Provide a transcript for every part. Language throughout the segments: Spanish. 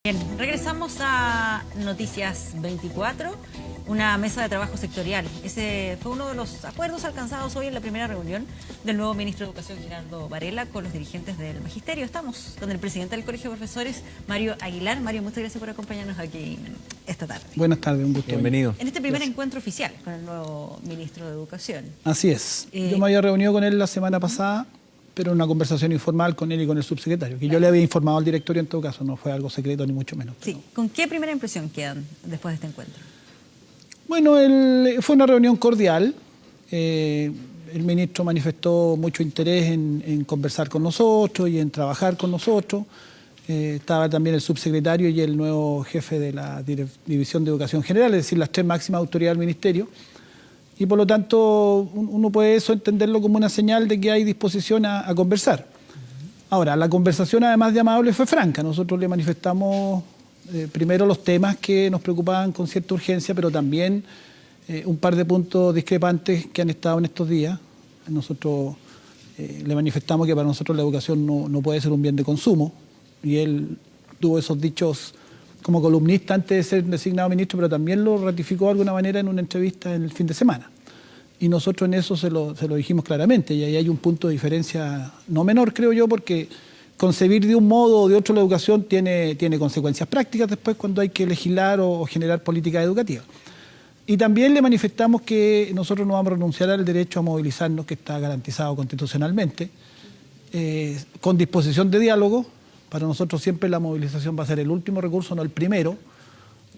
Bien, regresamos a Noticias 24, una mesa de trabajo sectorial. Ese fue uno de los acuerdos alcanzados hoy en la primera reunión del nuevo ministro de Educación, Gerardo Varela, con los dirigentes del Magisterio. Estamos con el presidente del Colegio de Profesores, Mario Aguilar. Mario, muchas gracias por acompañarnos aquí esta tarde. Buenas tardes, un gusto. Bienvenido. En este primer encuentro oficial con el nuevo ministro de Educación. Así es. Yo me había reunido con él la semana pasada, pero una conversación informal con él y con el subsecretario, que yo le había informado al directorio en todo caso, no fue algo secreto ni mucho menos. Sí, ¿con qué primera impresión quedan después de este encuentro? Bueno, fue una reunión cordial. El ministro manifestó mucho interés en conversar con nosotros y en trabajar con nosotros. Estaba también el subsecretario y el nuevo jefe de la División de Educación General, es decir, las tres máximas autoridades del ministerio. Y por lo tanto uno puede eso entenderlo como una señal de que hay disposición a conversar. Ahora, la conversación además de amable fue franca. Nosotros le manifestamos primero los temas que nos preocupaban con cierta urgencia, pero también un par de puntos discrepantes que han estado en estos días. Nosotros le manifestamos que para nosotros la educación no puede ser un bien de consumo, y él tuvo esos dichos como columnista antes de ser designado ministro, pero también lo ratificó de alguna manera en una entrevista en el fin de semana. Y nosotros en eso se lo dijimos claramente, y ahí hay un punto de diferencia no menor, creo yo, porque concebir de un modo o de otro la educación tiene consecuencias prácticas después cuando hay que legislar o generar políticas educativas. Y también le manifestamos que nosotros no vamos a renunciar al derecho a movilizarnos, que está garantizado constitucionalmente, con disposición de diálogo. Para nosotros siempre la movilización va a ser el último recurso, no el primero.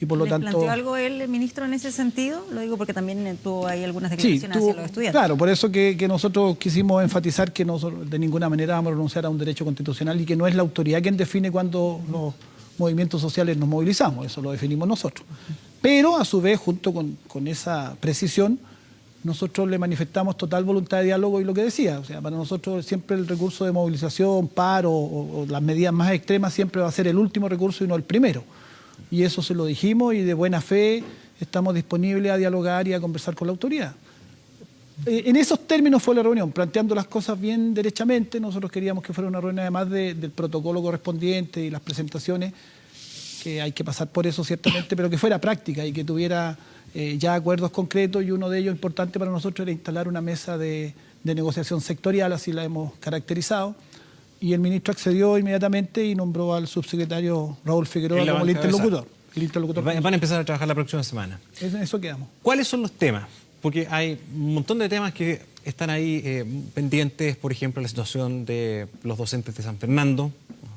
Y por lo tanto, ¿planteó algo el ministro en ese sentido? Lo digo porque también tuvo ahí algunas declaraciones hacia los estudiantes. Claro, por eso que nosotros quisimos enfatizar que nosotros de ninguna manera vamos a renunciar a un derecho constitucional y que no es la autoridad quien define cuándo los movimientos sociales nos movilizamos, eso lo definimos nosotros. Pero a su vez, junto con esa precisión, nosotros le manifestamos total voluntad de diálogo y lo que decía, o sea, para nosotros siempre el recurso de movilización, paro o las medidas más extremas siempre va a ser el último recurso y no el primero. Y eso se lo dijimos y de buena fe estamos disponibles a dialogar y a conversar con la autoridad. En esos términos fue la reunión, planteando las cosas bien derechamente. Nosotros queríamos que fuera una reunión además del protocolo correspondiente y las presentaciones, que hay que pasar por eso ciertamente, pero que fuera práctica y que tuviera ya acuerdos concretos, y uno de ellos importante para nosotros era instalar una mesa de negociación sectorial, así la hemos caracterizado. Y el ministro accedió inmediatamente y nombró al subsecretario Raúl Figueroa como el interlocutor. Van a empezar a trabajar la próxima semana. En eso quedamos. ¿Cuáles son los temas? Porque hay un montón de temas que están ahí pendientes, por ejemplo, la situación de los docentes de San Fernando.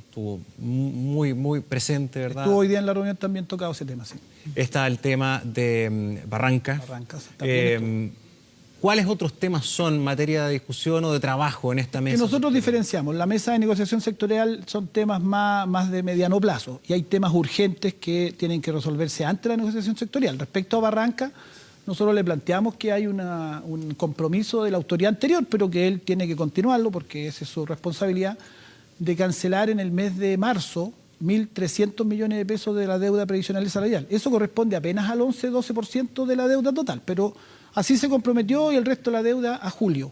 Estuvo muy presente, ¿verdad? Estuvo hoy día en la reunión también tocado ese tema, sí. Está el tema de Barranca. ¿Cuáles otros temas son materia de discusión o de trabajo en esta mesa? Que nosotros diferenciamos. La mesa de negociación sectorial son temas más de mediano plazo, y hay temas urgentes que tienen que resolverse antes de la negociación sectorial. Respecto a Barranca, nosotros le planteamos que hay un compromiso de la autoridad anterior, pero que él tiene que continuarlo porque esa es su responsabilidad, de cancelar en el mes de marzo 1.300 millones de pesos de la deuda previsional y salarial. Eso corresponde apenas al 11-12% de la deuda total, pero así se comprometió, y el resto de la deuda a julio.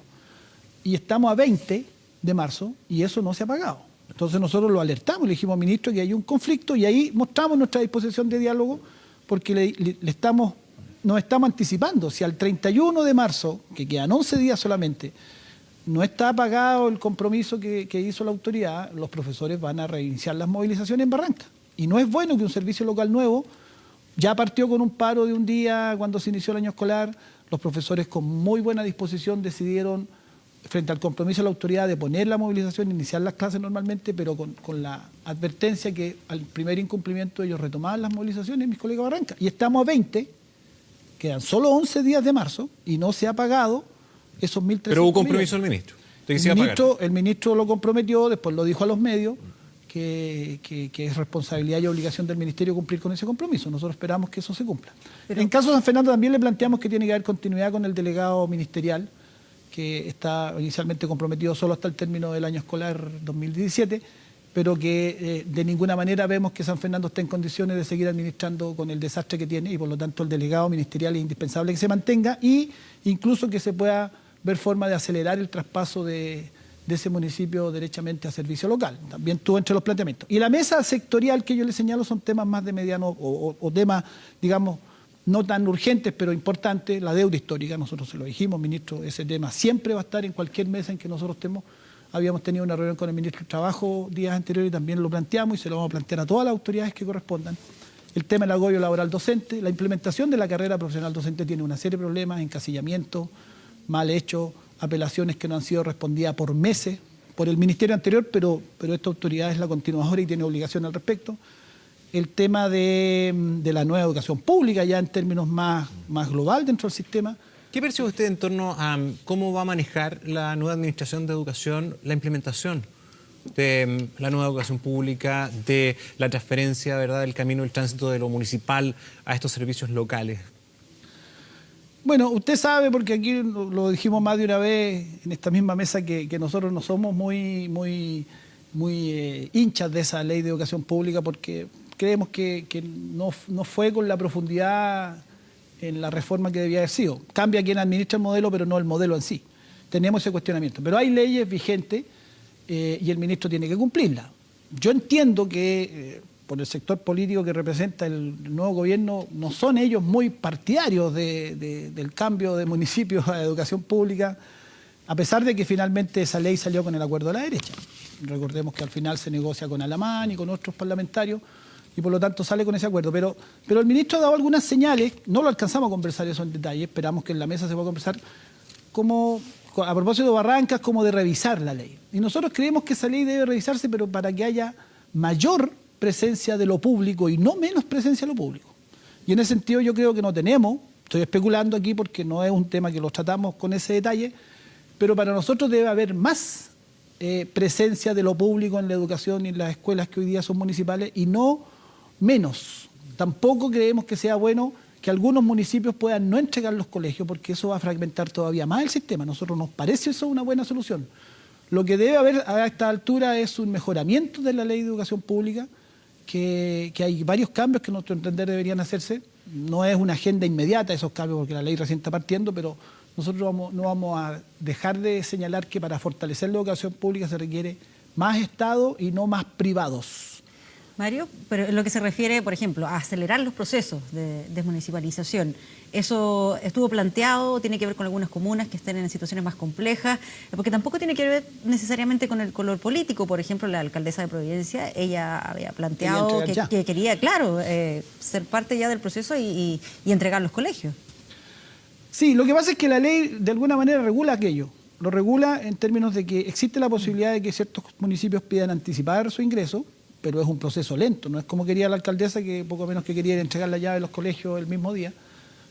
Y estamos a 20 de marzo y eso no se ha pagado. Entonces nosotros lo alertamos, le dijimos al ministro que hay un conflicto, y ahí mostramos nuestra disposición de diálogo porque nos estamos anticipando. Si al 31 de marzo, que quedan 11 días solamente, no está pagado el compromiso que hizo la autoridad, los profesores van a reiniciar las movilizaciones en Barranca. Y no es bueno que un servicio local nuevo ya partió con un paro de un día cuando se inició el año escolar. Los profesores con muy buena disposición decidieron, frente al compromiso de la autoridad de poner la movilización, iniciar las clases normalmente, pero con la advertencia que al primer incumplimiento ellos retomaban las movilizaciones, mis colegas de Barranca. Y estamos a 20, quedan solo 11 días de marzo y no se ha pagado esos 1.300 Pero hubo compromiso del ministro. El ministro lo comprometió, después lo dijo a los medios, que es responsabilidad y obligación del ministerio cumplir con ese compromiso. Nosotros esperamos que eso se cumpla. En caso de San Fernando también le planteamos que tiene que haber continuidad con el delegado ministerial, que está inicialmente comprometido solo hasta el término del año escolar 2017, pero que de ninguna manera vemos que San Fernando esté en condiciones de seguir administrando con el desastre que tiene, y por lo tanto el delegado ministerial es indispensable que se mantenga, y incluso que se pueda ver forma de acelerar el traspaso de de ese municipio derechamente a servicio local. También estuvo entre los planteamientos. Y la mesa sectorial que yo le señalo son temas más de mediano o temas, digamos, no tan urgentes, pero importantes. La deuda histórica, nosotros se lo dijimos, ministro, ese tema siempre va a estar en cualquier mesa en que nosotros estemos. Habíamos tenido una reunión con el ministro de Trabajo días anteriores y también lo planteamos y se lo vamos a plantear a todas las autoridades que correspondan. El tema del agobio laboral docente, la implementación de la carrera profesional docente tiene una serie de problemas, encasillamiento, mal hecho, apelaciones que no han sido respondidas por meses por el ministerio anterior, pero esta autoridad es la continuadora y tiene obligación al respecto. El tema de la nueva educación pública, ya en términos más global dentro del sistema. ¿Qué percibe usted en torno a cómo va a manejar la nueva administración de educación la implementación de la nueva educación pública, de la transferencia, ¿verdad?, del camino del tránsito de lo municipal a estos servicios locales? Bueno, usted sabe, porque aquí lo dijimos más de una vez en esta misma mesa, que nosotros no somos muy hinchas de esa ley de educación pública porque creemos que no fue con la profundidad en la reforma que debía haber sido. Cambia quien administra el modelo, pero no el modelo en sí. Tenemos ese cuestionamiento. Pero hay leyes vigentes y el ministro tiene que cumplirlas. Yo entiendo que por el sector político que representa el nuevo gobierno, no son ellos muy partidarios del cambio de municipios a educación pública, a pesar de que finalmente esa ley salió con el acuerdo de la derecha. Recordemos que al final se negocia con Alamán y con otros parlamentarios, y por lo tanto sale con ese acuerdo. Pero el ministro ha dado algunas señales, no lo alcanzamos a conversar eso en detalle, esperamos que en la mesa se pueda conversar, como a propósito de Barrancas, como de revisar la ley. Y nosotros creemos que esa ley debe revisarse, pero para que haya mayor presencia de lo público y no menos presencia de lo público. Y en ese sentido yo creo que no tenemos, estoy especulando aquí porque no es un tema que lo tratamos con ese detalle, pero para nosotros debe haber más presencia de lo público en la educación y en las escuelas que hoy día son municipales y no menos. Tampoco creemos que sea bueno que algunos municipios puedan no entregar los colegios porque eso va a fragmentar todavía más el sistema. A nosotros nos parece eso una buena solución. Lo que debe haber a esta altura es un mejoramiento de la ley de educación pública, que hay varios cambios que a nuestro entender deberían hacerse. No es una agenda inmediata esos cambios porque la ley recién está partiendo, pero nosotros no vamos a dejar de señalar que para fortalecer la educación pública se requiere más Estado y no más privados. Mario, pero en lo que se refiere, por ejemplo, a acelerar los procesos de desmunicipalización, ¿eso estuvo planteado? ¿Tiene que ver con algunas comunas que estén en situaciones más complejas? Porque tampoco tiene que ver necesariamente con el color político. Por ejemplo, la alcaldesa de Providencia, ella había planteado que quería, claro, ser parte ya del proceso y entregar los colegios. Sí, lo que pasa es que la ley de alguna manera regula aquello. Lo regula en términos de que existe la posibilidad de que ciertos municipios pidan anticipar su ingreso, pero es un proceso lento, no es como quería la alcaldesa, que poco menos que quería entregar la llave de los colegios el mismo día.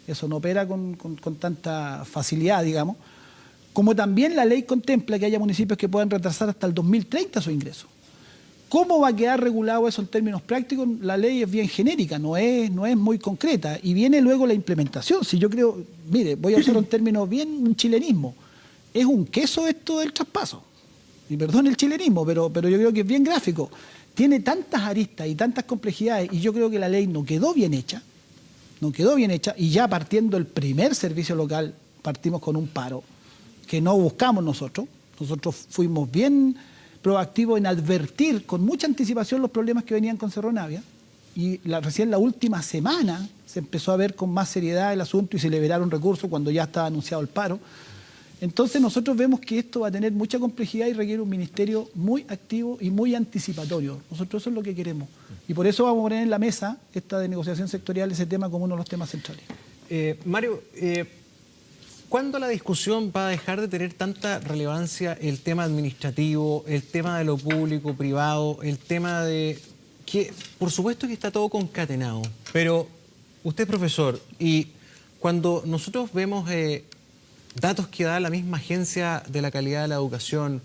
Eso no opera con tanta facilidad, digamos. Como también la ley contempla que haya municipios que puedan retrasar hasta el 2030 su ingreso. ¿Cómo va a quedar regulado eso en términos prácticos? La ley es bien genérica, no es muy concreta, y viene luego la implementación. Si yo creo, mire, voy a usar un término bien, un chilenismo, es un queso esto del traspaso. Y perdón el chilenismo, pero yo creo que es bien gráfico. Tiene tantas aristas y tantas complejidades y yo creo que la ley no quedó bien hecha y ya partiendo el primer servicio local partimos con un paro que no buscamos nosotros. Nosotros fuimos bien proactivos en advertir con mucha anticipación los problemas que venían con Cerro Navia y recién la última semana se empezó a ver con más seriedad el asunto y se liberaron recursos cuando ya estaba anunciado el paro. Entonces nosotros vemos que esto va a tener mucha complejidad y requiere un ministerio muy activo y muy anticipatorio. Nosotros eso es lo que queremos. Y por eso vamos a poner en la mesa esta de negociación sectorial ese tema como uno de los temas centrales. Mario, ¿cuándo la discusión va a dejar de tener tanta relevancia el tema administrativo, el tema de lo público, privado, el tema de que, por supuesto que está todo concatenado, pero usted es profesor y cuando nosotros vemos datos que da la misma agencia de la calidad de la educación,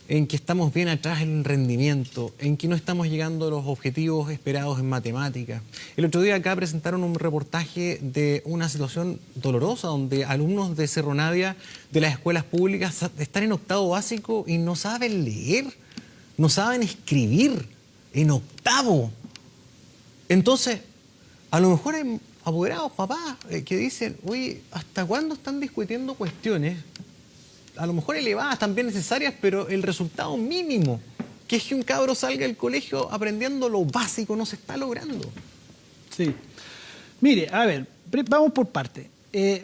en que estamos bien atrás en rendimiento, en que no estamos llegando a los objetivos esperados en matemáticas. El otro día acá presentaron un reportaje de una situación dolorosa donde alumnos de Cerro Navia de las escuelas públicas están en octavo básico y no saben leer, no saben escribir en octavo. Entonces, a lo mejor hay apoderados, papás, que dicen, oye, ¿hasta cuándo están discutiendo cuestiones a lo mejor elevadas, también necesarias, pero el resultado mínimo, que es que un cabro salga del colegio aprendiendo lo básico, no se está logrando. Sí. Mire, a ver, vamos por partes.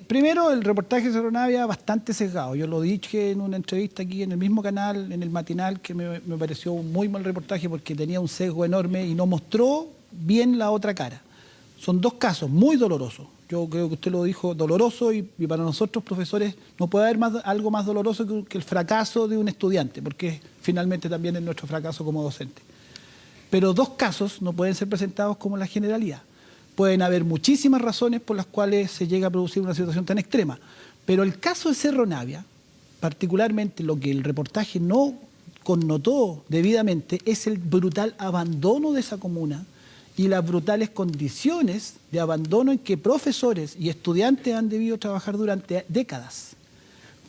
Primero, el reportaje de Cerro Navia bastante sesgado. Yo lo dije en una entrevista aquí en el mismo canal, en el matinal, que me pareció un muy mal reportaje porque tenía un sesgo enorme y no mostró bien la otra cara. Son dos casos muy dolorosos. Yo creo que usted lo dijo, doloroso, y para nosotros, profesores, no puede haber algo más doloroso que el fracaso de un estudiante, porque finalmente también es nuestro fracaso como docente. Pero dos casos no pueden ser presentados como la generalidad. Pueden haber muchísimas razones por las cuales se llega a producir una situación tan extrema. Pero el caso de Cerro Navia, particularmente lo que el reportaje no connotó debidamente, es el brutal abandono de esa comuna y las brutales condiciones de abandono en que profesores y estudiantes han debido trabajar durante décadas.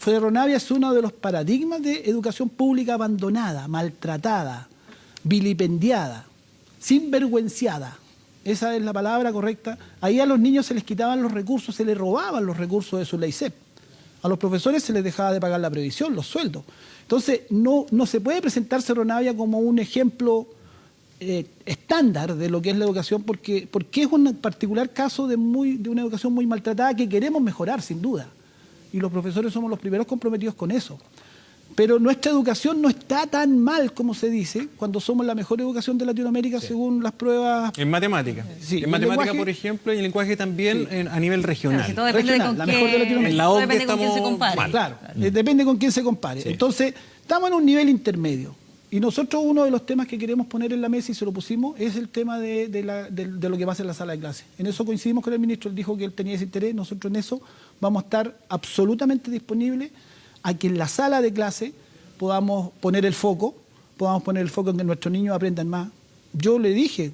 Cerro Navia es uno de los paradigmas de educación pública abandonada, maltratada, vilipendiada, sinvergüenciada. Esa es la palabra correcta. Ahí a los niños se les quitaban los recursos, se les robaban los recursos de su LEICEP. A los profesores se les dejaba de pagar la previsión, los sueldos. Entonces, no se puede presentar Cerro Navia como un ejemplo estándar de lo que es la educación, porque es un particular caso de una educación muy maltratada que queremos mejorar, sin duda. Y los profesores somos los primeros comprometidos con eso. Pero nuestra educación no está tan mal como se dice, cuando somos la mejor educación de Latinoamérica, sí, según las pruebas. En matemática. Sí, en matemática, por ejemplo, y en lenguaje también, sí, a nivel regional. Claro, si todo depende de con la mejor de Latinoamérica. En la OCDE depende con quién se compare. mal. Claro, depende con quién se compare. Sí. Entonces, estamos en un nivel intermedio. Y nosotros uno de los temas que queremos poner en la mesa, y se lo pusimos, es el tema de lo que pasa en la sala de clase. En eso coincidimos con el ministro, él dijo que él tenía ese interés, nosotros en eso vamos a estar absolutamente disponibles a que en la sala de clase podamos poner el foco en que nuestros niños aprendan más. Yo le dije,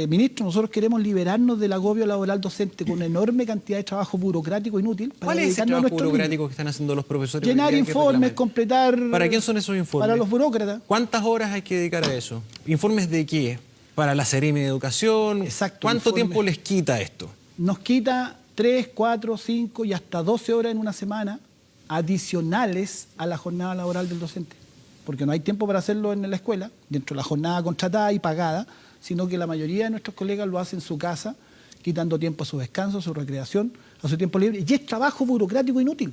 ministro, nosotros queremos liberarnos del agobio laboral docente con una enorme cantidad de trabajo burocrático inútil. ¿Cuál es ese trabajo burocrático que están haciendo los profesores? Llenar informes, completar... ¿Para quién son esos informes? Para los burócratas. ¿Cuántas horas hay que dedicar a eso? ¿Informes de qué? ¿Para la Seremi de Educación? Exacto. ¿Cuánto tiempo les quita esto? Nos quita 3, 4, 5 y hasta 12 horas en una semana adicionales a la jornada laboral del docente. Porque no hay tiempo para hacerlo en la escuela, dentro de la jornada contratada y pagada, sino que la mayoría de nuestros colegas lo hacen en su casa, quitando tiempo a su descanso, a su recreación, a su tiempo libre. Y es trabajo burocrático inútil.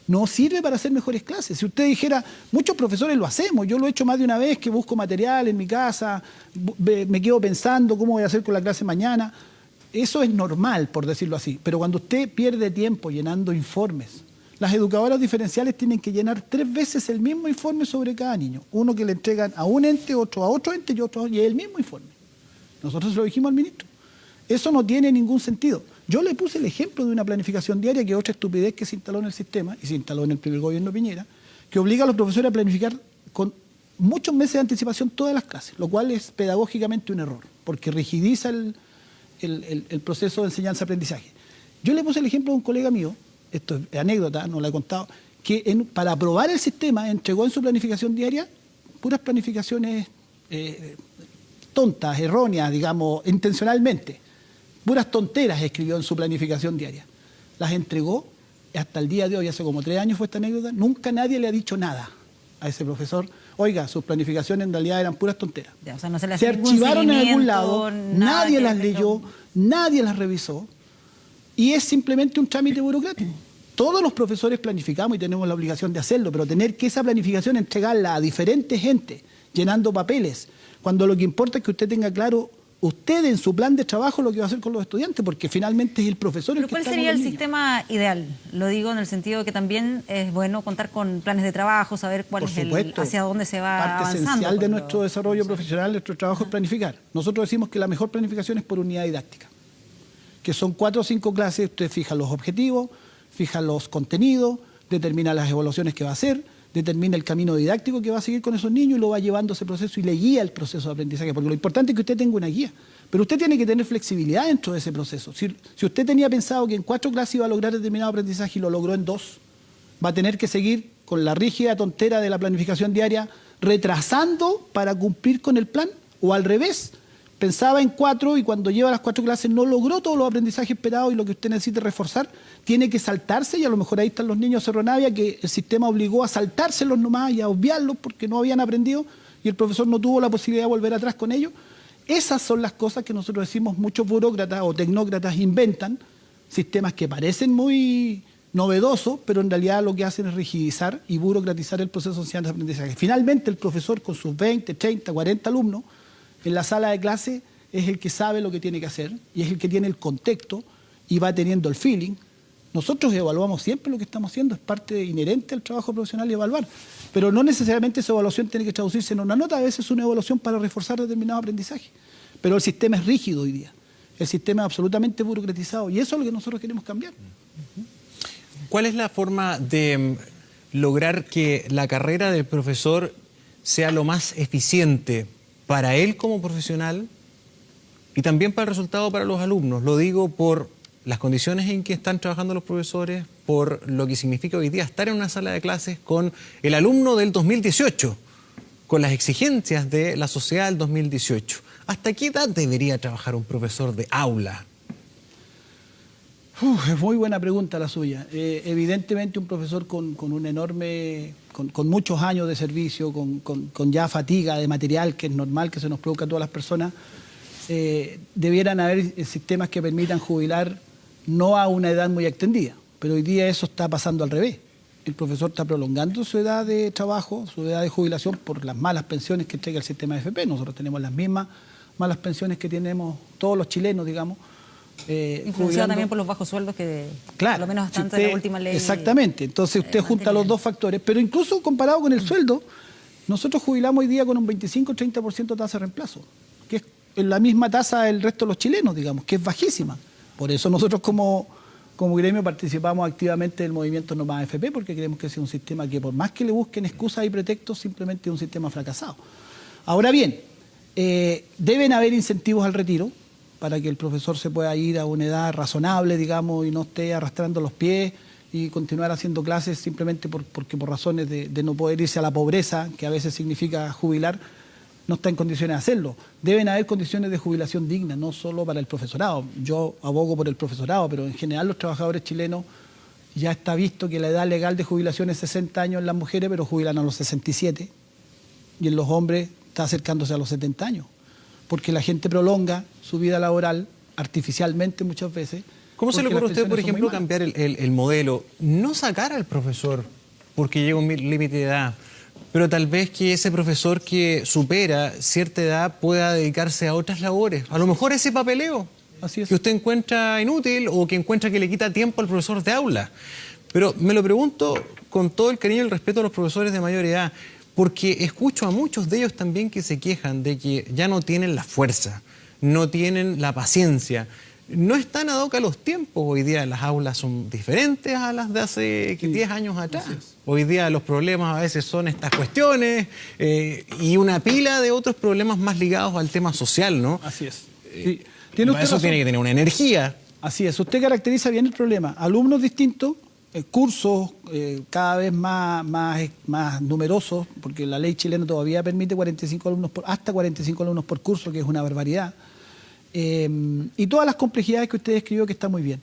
No sirve para hacer mejores clases. Si usted dijera, muchos profesores lo hacemos, yo lo he hecho más de una vez, que busco material en mi casa, me quedo pensando cómo voy a hacer con la clase mañana. Eso es normal, por decirlo así. Pero cuando usted pierde tiempo llenando informes, las educadoras diferenciales tienen que llenar 3 veces el mismo informe sobre cada niño. Uno que le entregan a un ente, otro a otro ente y es el mismo informe. Nosotros se lo dijimos al ministro. Eso no tiene ningún sentido. Yo le puse el ejemplo de una planificación diaria, que es otra estupidez que se instaló en el sistema, y se instaló en el primer gobierno de Piñera, que obliga a los profesores a planificar con muchos meses de anticipación todas las clases, lo cual es pedagógicamente un error, porque rigidiza el proceso de enseñanza-aprendizaje. Yo le puse el ejemplo de un colega mío, esto es anécdota, no la he contado, que para aprobar el sistema entregó en su planificación diaria puras planificaciones tontas, erróneas, digamos, intencionalmente. Puras tonteras escribió en su planificación diaria. Las entregó hasta el día de hoy, hace como 3 años fue esta anécdota, nunca nadie le ha dicho nada a ese profesor. Oiga, sus planificaciones en realidad eran puras tonteras. Ya, o sea, no se archivaron en algún lado, nadie las leyó, nadie las revisó, y es simplemente un trámite burocrático. Todos los profesores planificamos y tenemos la obligación de hacerlo, pero tener que esa planificación entregarla a diferentes gente, llenando papeles, cuando lo que importa es que usted tenga claro, usted en su plan de trabajo, lo que va a hacer con los estudiantes, porque finalmente es el profesor el que está con los niños. ¿Cuál sería el sistema ideal? Lo digo en el sentido de que también es bueno contar con planes de trabajo, saber cuál es hacia dónde se va parte avanzando. Parte esencial de nuestro desarrollo profesional, nuestro trabajo es planificar. Nosotros decimos que la mejor planificación es por unidad didáctica, que son 4 o 5 clases, usted fija los objetivos, fija los contenidos, determina las evaluaciones que va a hacer, determina el camino didáctico que va a seguir con esos niños y lo va llevando ese proceso y le guía el proceso de aprendizaje, porque lo importante es que usted tenga una guía, pero usted tiene que tener flexibilidad dentro de ese proceso. Si usted tenía pensado que en 4 clases iba a lograr determinado aprendizaje y lo logró en 2, va a tener que seguir con la rígida tontera de la planificación diaria, retrasando para cumplir con el plan, o al revés, pensaba en 4 y cuando lleva las 4 clases no logró todos los aprendizajes esperados y lo que usted necesita reforzar, tiene que saltarse, y a lo mejor ahí están los niños de Cerro Navia que el sistema obligó a saltárselos nomás y a obviarlos porque no habían aprendido y el profesor no tuvo la posibilidad de volver atrás con ellos. Esas son las cosas que nosotros decimos muchos burócratas o tecnócratas inventan, sistemas que parecen muy novedosos, pero en realidad lo que hacen es rigidizar y burocratizar el proceso de enseñanza-aprendizaje. Finalmente el profesor con sus 20, 30, 40 alumnos en la sala de clase es el que sabe lo que tiene que hacer y es el que tiene el contexto y va teniendo el feeling. Nosotros evaluamos siempre lo que estamos haciendo, es parte inherente al trabajo profesional y evaluar, pero no necesariamente esa evaluación tiene que traducirse en una nota, a veces es una evaluación para reforzar determinado aprendizaje. Pero el sistema es rígido hoy día, el sistema es absolutamente burocratizado y eso es lo que nosotros queremos cambiar. ¿Cuál es la forma de lograr que la carrera del profesor sea lo más eficiente para él como profesional y también para el resultado para los alumnos? Lo digo por las condiciones en que están trabajando los profesores, por lo que significa hoy día estar en una sala de clases con el alumno del 2018, con las exigencias de la sociedad del 2018. ¿Hasta qué edad debería trabajar un profesor de aula? Es muy buena pregunta la suya. Evidentemente un profesor con un enorme, con muchos años de servicio, con ya fatiga de material, que es normal que se nos provoca a todas las personas, debieran haber sistemas que permitan jubilar no a una edad muy extendida, pero hoy día eso está pasando al revés. El profesor está prolongando su edad de trabajo, su edad de jubilación por las malas pensiones que entrega el sistema de AFP. Nosotros tenemos las mismas malas pensiones que tenemos todos los chilenos, digamos. Influenciado también por los bajos sueldos que claro, por lo menos hasta si antes de la última ley. Exactamente, entonces usted junta los dos factores, pero incluso comparado con el sueldo, nosotros jubilamos hoy día con un 25-30% de tasa de reemplazo, que es la misma tasa del resto de los chilenos, digamos, que es bajísima. Por eso nosotros como gremio participamos activamente del movimiento No Más AFP, porque creemos que es un sistema que por más que le busquen excusas y pretextos, simplemente es un sistema fracasado. Ahora bien, deben haber incentivos al retiro para que el profesor se pueda ir a una edad razonable, digamos, y no esté arrastrando los pies y continuar haciendo clases simplemente porque por razones de no poder irse a la pobreza, que a veces significa jubilar, no está en condiciones de hacerlo. Deben haber condiciones de jubilación dignas, no solo para el profesorado. Yo abogo por el profesorado, pero en general los trabajadores chilenos ya está visto que la edad legal de jubilación es 60 años en las mujeres, pero jubilan a los 67, y en los hombres está acercándose a los 70 años, porque la gente prolonga su vida laboral artificialmente muchas veces. ¿Cómo se le ocurre a usted, por ejemplo, cambiar el modelo? No sacar al profesor porque llega un límite de edad, pero tal vez que ese profesor que supera cierta edad pueda dedicarse a otras labores. A lo mejor ese papeleo que usted encuentra inútil o que encuentra que le quita tiempo al profesor de aula. Pero me lo pregunto con todo el cariño y el respeto a los profesores de mayor edad, porque escucho a muchos de ellos también que se quejan de que ya no tienen la fuerza, no tienen la paciencia. No están ad hoc a los tiempos. Hoy día las aulas son diferentes a las de hace 10 años atrás. Hoy día los problemas a veces son estas cuestiones y una pila de otros problemas más ligados al tema social, ¿no? Así es. Eso tiene que tener una energía. Así es. Usted caracteriza bien el problema. Alumnos distintos, cursos cada vez más numerosos, porque la ley chilena todavía permite hasta 45 alumnos por curso, que es una barbaridad. Y todas las complejidades que usted describió, que está muy bien.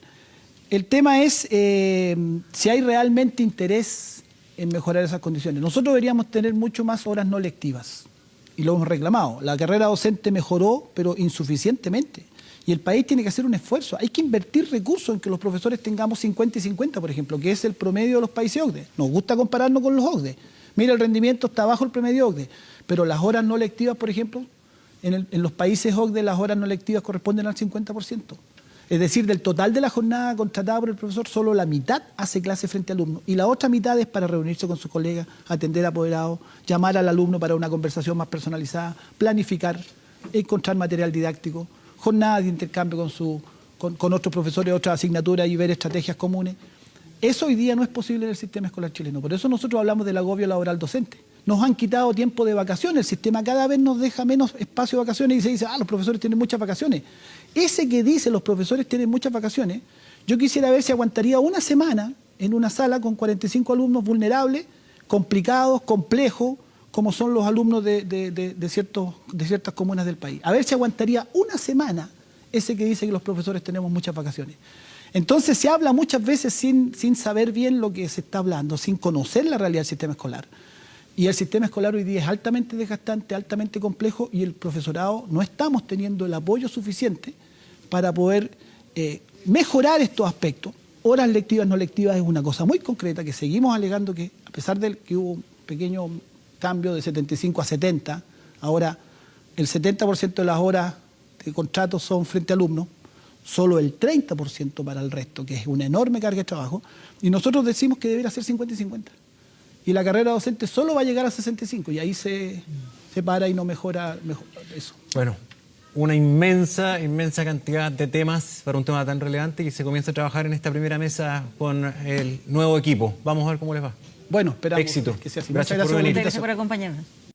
El tema es si hay realmente interés en mejorar esas condiciones. Nosotros deberíamos tener mucho más horas no lectivas, y lo hemos reclamado. La carrera docente mejoró, pero insuficientemente. Y el país tiene que hacer un esfuerzo. Hay que invertir recursos en que los profesores tengamos 50 y 50, por ejemplo, que es el promedio de los países OCDE. Nos gusta compararnos con los OCDE. Mira, el rendimiento está bajo el promedio OCDE, pero las horas no lectivas, por ejemplo, en los países OCDE las horas no lectivas corresponden al 50%. Es decir, del total de la jornada contratada por el profesor, solo la mitad hace clase frente a alumnos. Y la otra mitad es para reunirse con sus colegas, atender a apoderados, llamar al alumno para una conversación más personalizada, planificar, encontrar material didáctico, jornadas de intercambio con otros profesores, otras asignaturas y ver estrategias comunes. Eso hoy día no es posible en el sistema escolar chileno. Por eso nosotros hablamos del agobio laboral docente. Nos han quitado tiempo de vacaciones. El sistema cada vez nos deja menos espacio de vacaciones y se dice, los profesores tienen muchas vacaciones. Ese que dice los profesores tienen muchas vacaciones, yo quisiera ver si aguantaría una semana en una sala con 45 alumnos vulnerables, complicados, complejos, como son los alumnos de ciertas comunas del país. A ver si aguantaría una semana ese que dice que los profesores tenemos muchas vacaciones. Entonces se habla muchas veces sin saber bien lo que se está hablando, sin conocer la realidad del sistema escolar. Y el sistema escolar hoy día es altamente desgastante, altamente complejo, y el profesorado no estamos teniendo el apoyo suficiente para poder mejorar estos aspectos. Horas lectivas, no lectivas es una cosa muy concreta que seguimos alegando que, a pesar de que hubo un pequeño cambio de 75 a 70, ahora el 70% de las horas de contrato son frente a alumnos, solo el 30% para el resto, que es una enorme carga de trabajo, y nosotros decimos que debería ser 50 y 50. Y la carrera docente solo va a llegar a 65, y ahí se para y no mejora eso. Bueno, una inmensa cantidad de temas para un tema tan relevante, y se comienza a trabajar en esta primera mesa con el nuevo equipo. Vamos a ver cómo les va. Bueno, esperamos éxito. que sea así. Gracias Muchas por venir. Gracias por acompañarnos.